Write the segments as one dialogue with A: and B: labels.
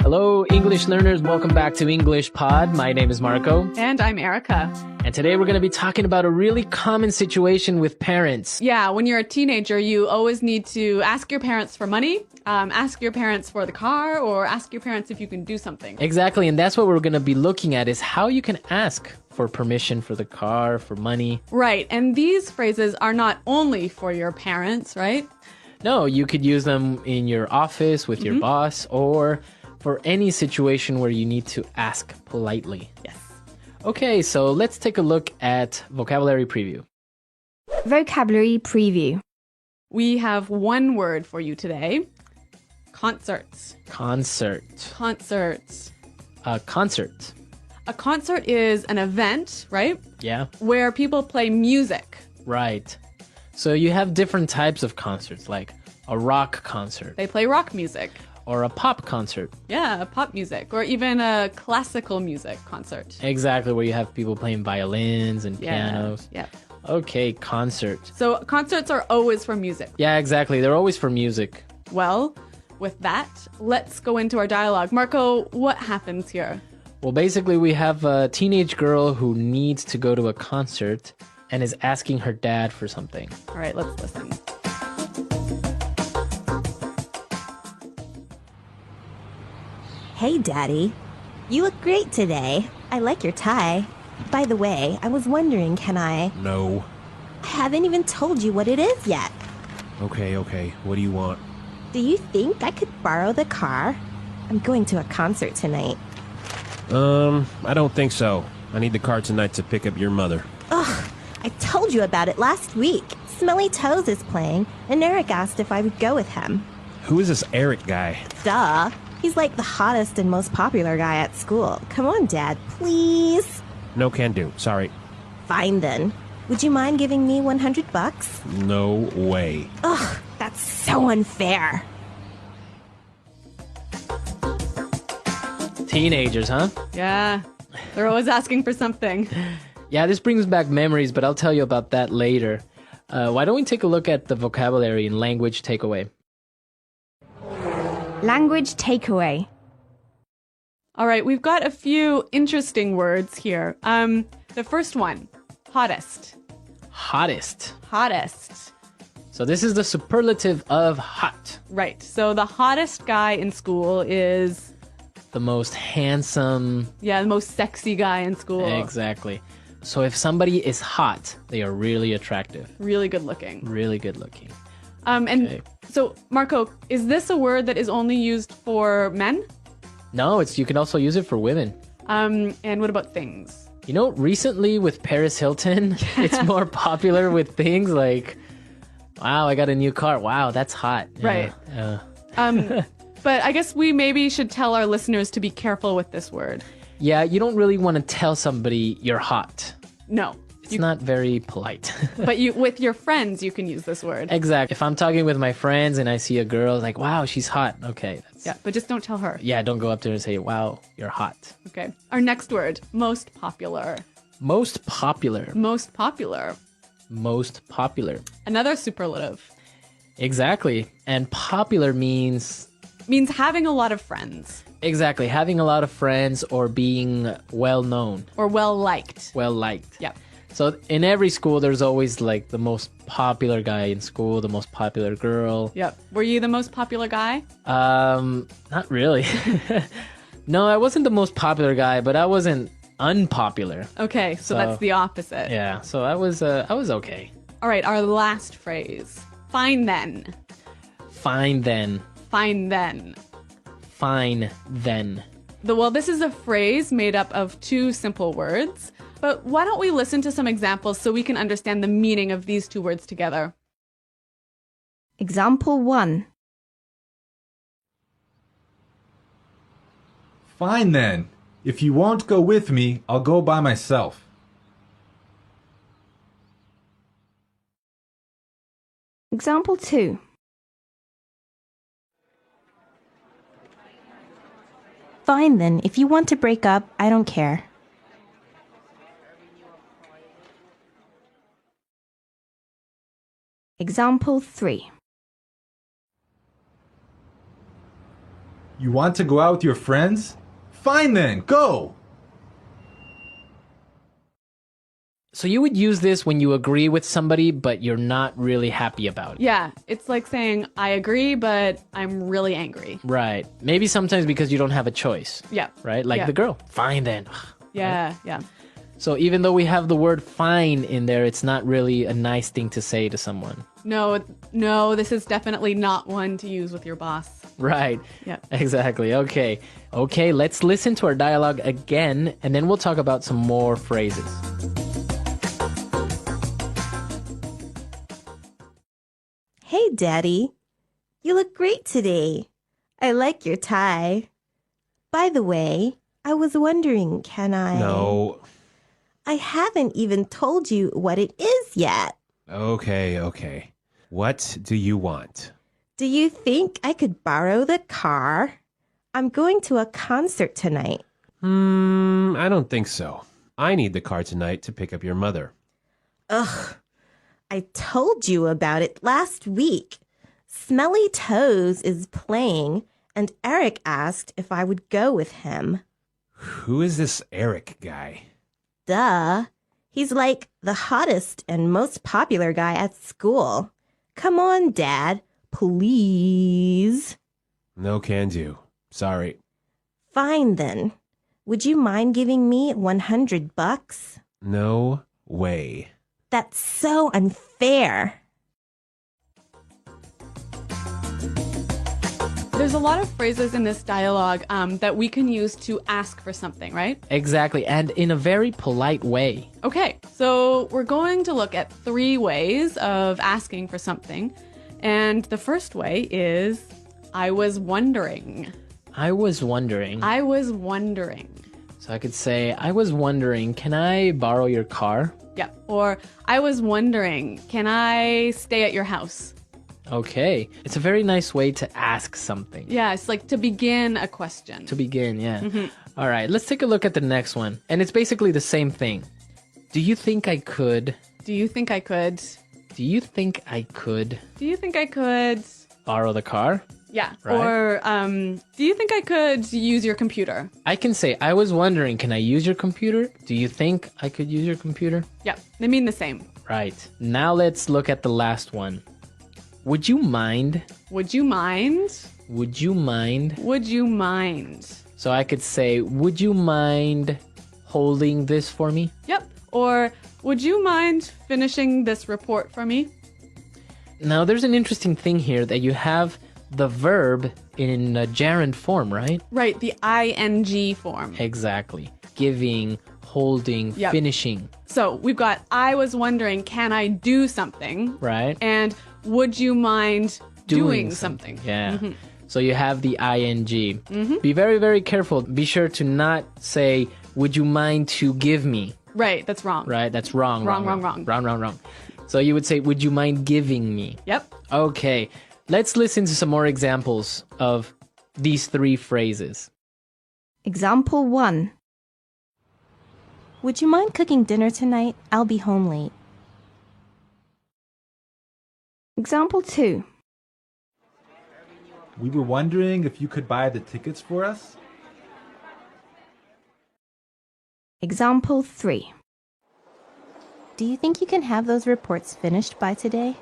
A: Hello, English learners. Welcome back to English Pod. My name is Marco.
B: And I'm Erica.
A: And today we're going to be talking about a really common situation with parents.
B: Yeah, when you're a teenager, you always need to ask your parents for money, ask your parents for the car, or ask your parents if you can do something.
A: Exactly, and that's what we're going to be looking at is how you can ask for permission for the car, for money.
B: Right, and these phrases are not only for your parents, right?
A: No, you could use them in your office with your boss or for any situation where you need to ask politely.
B: Yes.
A: Okay, so let's take a look at vocabulary preview.
C: Vocabulary preview.
B: We have one word for you today. Concerts.
A: Concert.
B: Concerts.
A: Concert.
B: A concert is an event, right?
A: Yeah,
B: Where people play music.
A: right. So you have different types of concerts, like a rock concert
B: They play rock music.
A: or a pop concert.
B: Yeah, pop music, or even a classical music concert.
A: Exactly, where you have people playing violins and pianos.
B: Yeah.
A: Okay, concert.
B: So concerts are always for music.
A: Yeah, exactly. They're always for music.
B: Well, with that, let's go into our dialogue. Marco, what happens here?
A: Well, basically, we have a teenage girl who needs to go to a concert and is asking her dad for something.
B: All right, let's listen.
D: Hey, Daddy. You look great today. I like your tie. By the way, I was wondering, can I...
E: No.
D: I haven't even told you what it is yet.
E: Okay. What do you want?
D: Do you think I could borrow the car? I'm going to a concert tonight.
E: I don't think so. I need the car tonight to pick up your mother.
D: Ugh, I told you about it last week. Smelly Toes is playing, and Eric asked if I would go with him.
E: Who is this Eric guy?
D: Duh. He's like the hottest and most popular guy at school. Come on, Dad, please.
E: No can do. Sorry.
D: Fine then. Would you mind giving me $100?
E: No way.
D: Ugh, that's so unfair.
A: Teenagers, huh?
B: Yeah, they're always asking for something.
A: Yeah, this brings back memories, but I'll tell you about that later. Why don't we take a look at the vocabulary and language takeaway?
C: Language takeaway.
B: All right, we've got a few interesting words here. The first one, hottest.
A: Hottest.
B: Hottest.
A: So this is the superlative of hot.
B: Right, so the hottest guy in school is,
A: The most handsome.
B: the most sexy guy in school.
A: Exactly. So if somebody is hot, they are really attractive,
B: Really good looking.
A: really good looking.
B: And
A: Okay.
B: so, Marco, is this a word that is only used for men?
A: No, you can also use it for women.
B: And what about things?
A: You know, recently with Paris Hilton, it's more popular with things like, wow, I got a new car. Wow, that's hot.
B: Right. But I guess we maybe should tell our listeners to be careful with this word.
A: Yeah, you don't really want to tell somebody you're hot.
B: No.
A: It's not very polite.
B: But with your friends, you can use this word.
A: Exactly. If I'm talking with my friends and I see a girl, like, wow, she's hot. Okay.
B: Yeah, but just don't tell her.
A: Yeah, don't go up to her and say, wow, you're hot.
B: Okay. Our next word, most popular.
A: Most popular.
B: Most popular.
A: Most popular.
B: Another superlative.
A: Exactly. And popular means...
B: Means having a lot of friends.
A: Exactly. Having a lot of friends or being well known.
B: Or well liked.
A: Well liked.
B: Yeah.
A: So in every school, there's always like the most popular guy in school, the most popular girl.
B: Yep. Were you the most popular guy?
A: Not really. No, I wasn't the most popular guy, but I wasn't unpopular.
B: Okay, so that's the opposite.
A: Yeah, so I was okay.
B: All right, our last phrase. Fine then.
A: Fine then.
B: Fine then.
A: Fine then.
B: Well, this is a phrase made up of two simple words, but why don't we listen to some examples so we can understand the meaning of these two words together?
C: Example 1.
F: Fine then. If you won't go with me, I'll go by myself.
C: Example 2.
D: Fine then. If you want to break up, I don't care.
C: Example 3.
F: You want to go out with your friends? Fine then, go!
A: So you would use this when you agree with somebody, but you're not really happy about it.
B: Yeah, it's like saying, I agree, but I'm really angry.
A: Right. Maybe sometimes because you don't have a choice.
B: Yeah.
A: Right? Like
B: Yeah.
A: the girl. Fine then.
B: Yeah, yeah.
A: So even though we have the word fine in there, it's not really a nice thing to say to someone.
B: No, this is definitely not one to use with your boss.
A: Right.
B: Yeah.
A: Exactly. Okay, let's listen to our dialogue again, and then we'll talk about some more phrases.
D: Hey, Daddy. You look great today. I like your tie. By the way, I was wondering, can I...
E: No.
D: I haven't even told you what it is yet.
E: Okay. What do you want?
D: Do you think I could borrow the car? I'm going to a concert tonight.
E: I don't think so. I need the car tonight to pick up your mother.
D: Ugh. I told you about it last week. Smelly Toes is playing, and Eric asked if I would go with him.
E: Who is this Eric guy?
D: Duh. He's like the hottest and most popular guy at school. Come on, Dad. Please.
E: No can do. Sorry.
D: Fine then. Would you mind giving me $100?
E: No way.
D: That's so unfair.
B: There's a lot of phrases in this dialogue that we can use to ask for something, right?
A: Exactly, and in a very polite way.
B: Okay, so we're going to look at 3 ways of asking for something. And the first way is, I was wondering.
A: I was wondering.
B: I was wondering.
A: So I could say, I was wondering, can I borrow your car?
B: Yeah. Or, I was wondering, can I stay at your house?
A: Okay. It's a very nice way to ask something.
B: Yeah, it's like to begin a question.
A: To begin, yeah. All right, let's take a look at the next one. And it's basically the same thing. Do you think I could?
B: Do you think I could?
A: Do you think I could
B: Do you think I could?
A: borrow the car?
B: Yeah.
A: Right.
B: Or, do you think I could use your computer?
A: I can say, I was wondering, can I use your computer? Do you think I could use your computer?
B: Yeah, they mean the same.
A: Right. Now let's look at the last one. Would you mind?
B: Would you mind?
A: Would you mind?
B: Would you mind?
A: So I could say, would you mind holding this for me?
B: Yep. Or, would you mind finishing this report for me?
A: Now there's an interesting thing here that you have the verb in a gerund form, right?
B: Right, the ing form.
A: Exactly. Giving, holding,
B: Yep.
A: finishing,
B: So we've got, I was wondering, can I do something?
A: right?
B: And would you mind doing something?
A: Yeah. So you have the ing. Be very, very careful. Be sure to not say, would you mind to give me?
B: Right, that's wrong.
A: Right? That's wrong.
B: Wrong.
A: So you would say, would you mind giving me?
B: Yep.
A: Okay. Let's listen to some more examples of these 3 phrases.
C: Example 1.
D: Would you mind cooking dinner tonight? I'll be home late.
C: Example 2.
F: We were wondering if you could buy the tickets for us?
C: Example 3.
D: Do you think you can have those reports finished by today?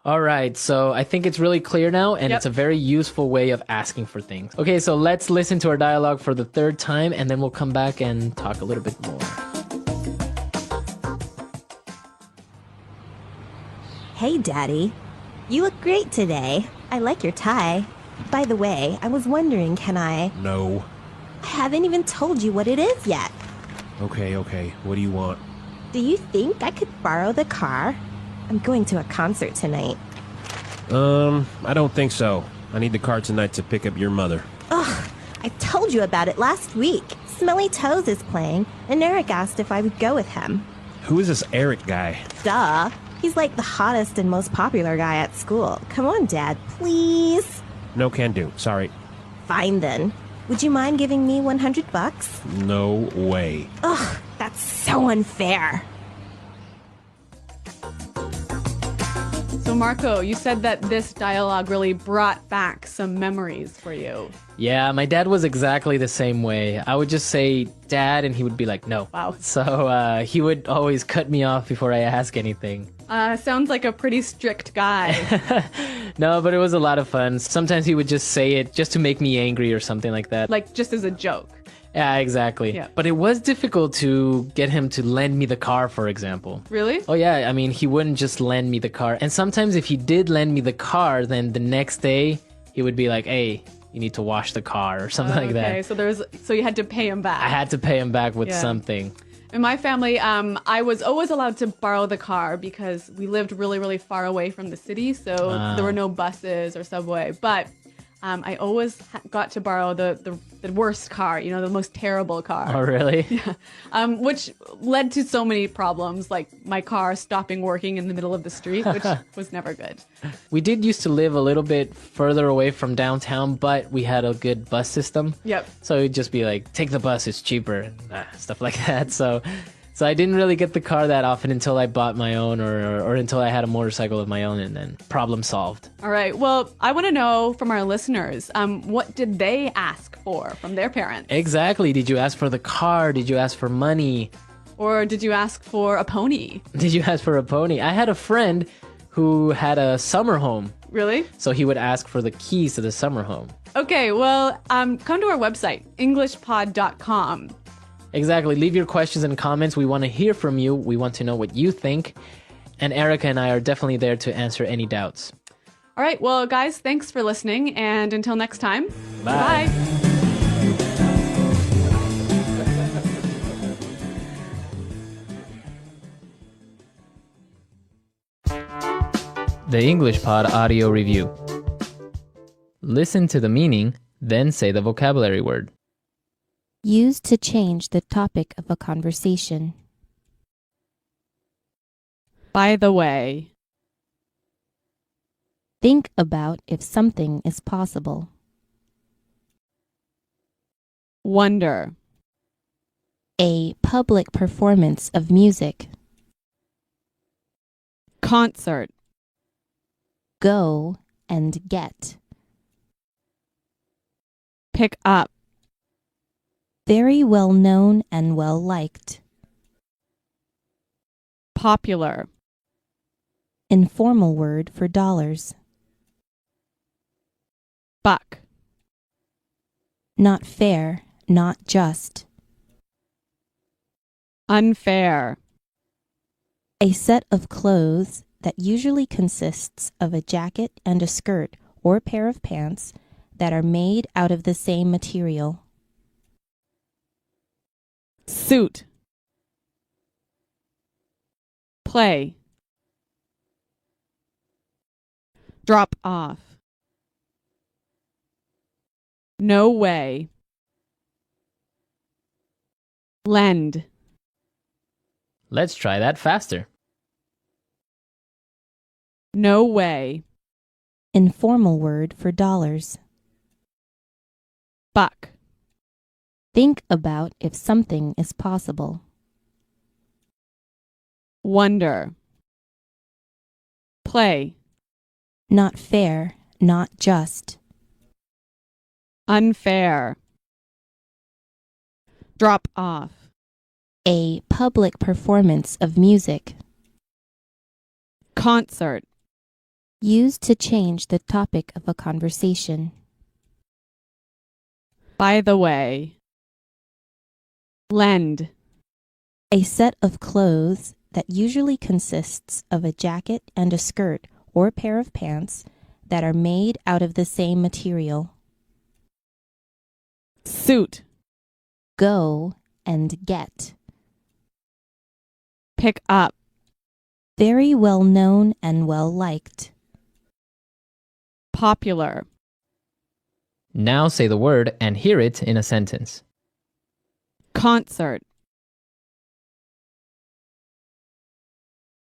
A: All right, so I think it's really clear now, and
B: Yep.
A: it's a very useful way of asking for things. Okay, so let's listen to our dialogue for the 3rd time, and then we'll come back and talk a little bit more.
D: Hey, Daddy. You look great today. I like your tie. By the way, I was wondering, can I...
E: No.
D: I haven't even told you what it is yet.
E: Okay. What do you want?
D: Do you think I could borrow the car? I'm going to a concert tonight.
E: I don't think so. I need the car tonight to pick up your mother.
D: Ugh, I told you about it last week. Smelly Toes is playing, and Eric asked if I would go with him.
E: Who is this Eric guy?
D: Duh. He's like the hottest and most popular guy at school. Come on, Dad, please.
E: No can do. Sorry.
D: Fine then. Would you mind giving me $100?
E: No way.
D: Ugh, that's so unfair.
B: So Marco, you said that this dialogue really brought back some memories for you.
A: Yeah, my dad was exactly the same way. I would just say, Dad, and he would be like, no.
B: Wow.
A: So he would always cut me off before I ask anything.
B: Sounds like a pretty strict guy.
A: No, but it was a lot of fun. Sometimes he would just say it just to make me angry or something like that.
B: Like just as a joke.
A: Yeah, exactly.
B: Yeah.
A: But it was difficult to get him to lend me the car, for example.
B: Really?
A: Oh, yeah. I mean, he wouldn't just lend me the car. And sometimes if he did lend me the car, then the next day he would be like, hey, you need to wash the car or something like that.
B: Okay, so you had to pay him back.
A: I had to pay him back with
B: Yeah.
A: something.
B: In my family, I was always allowed to borrow the car because we lived really, really far away from the city, so there were no buses or subway. But I always got to borrow the worst car, the most terrible car.
A: Oh, really?
B: Which led to so many problems, like my car stopping working in the middle of the street, which was never good.
A: We did used to live a little bit further away from downtown, but we had a good bus system.
B: Yep.
A: So it'd just be like, take the bus, it's cheaper, and stuff like that. So I didn't really get the car that often until I bought my own or until I had a motorcycle of my own, and then problem solved.
B: All right. Well, I want to know from our listeners, what did they ask for from their parents?
A: Exactly. Did you ask for the car? Did you ask for money?
B: Or did you ask for a pony?
A: Did you ask for a pony? I had a friend who had a summer home.
B: Really?
A: So he would ask for the keys to the summer home.
B: Okay. Well, come to our website, englishpod.com.
A: Exactly. Leave your questions and comments. We want to hear from you. We want to know what you think. And Erica and I are definitely there to answer any doubts.
B: All right. Well, guys, thanks for listening. And until next time,
A: Bye.
B: Bye.
A: The English Pod Audio Review. Listen to the meaning, then say the vocabulary word.
G: Used to change the topic of a conversation.
B: By the way,
G: Think about if something is possible.
B: wonder,
G: A public performance of music.
B: concert,
G: Go and get.
B: pick up,
G: Very well known and well liked.
B: popular,
G: Informal word for dollars.
B: buck,
G: Not fair, not just.
B: unfair,
G: A set of clothes that usually consists of a jacket and a skirt or pair of pants that are made out of the same material.
B: suit, play, drop off, no way, lend,
A: Let's try that faster.
B: no way,
G: Informal word for dollars.
B: buck,
G: Think about if something is possible.
B: wonder, play,
G: Not fair, not just.
B: unfair, drop off,
G: A public performance of music.
B: concert,
G: Used to change the topic of a conversation.
B: by the way, lend,
G: A set of clothes that usually consists of a jacket and a skirt or pair of pants that are made out of the same material.
B: suit,
G: Go and get.
B: pick up,
G: Very well known and well liked.
B: popular,
A: Now say the word and hear it in a sentence.
B: concert.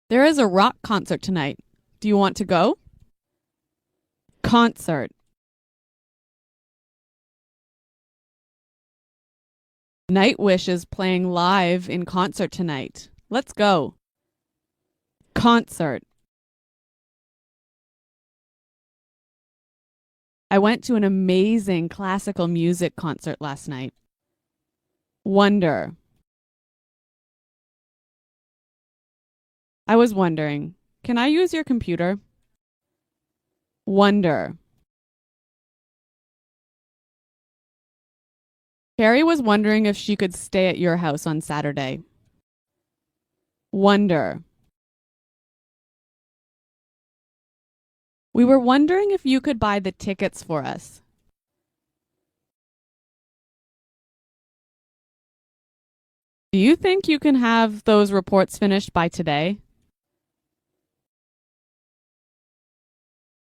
B: There is a rock concert tonight. Do you want to go? Concert. Nightwish is playing live in concert tonight. Let's go. Concert. I went to an amazing classical music concert last night. Wonder. I was wondering, can I use your computer? Wonder. Carrie was wondering if she could stay at your house on Saturday. Wonder. We were wondering if you could buy the tickets for us. Do you think you can have those reports finished by today?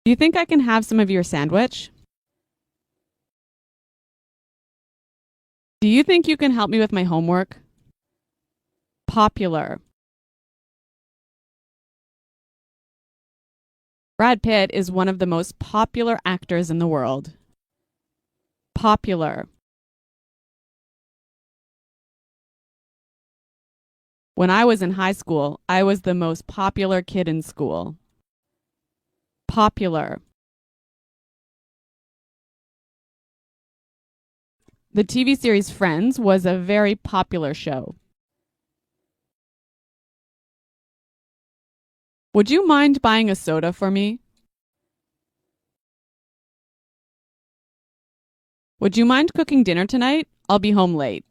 B: Do you think I can have some of your sandwich? Do you think you can help me with my homework? Popular. Brad Pitt is one of the most popular actors in the world. Popular. When I was in high school, I was the most popular kid in school. Popular. The TV series Friends was a very popular show. Would you mind buying a soda for me? Would you mind cooking dinner tonight? I'll be home late.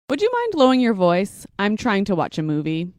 B: Would you mind lowering your voice? I'm trying to watch a movie.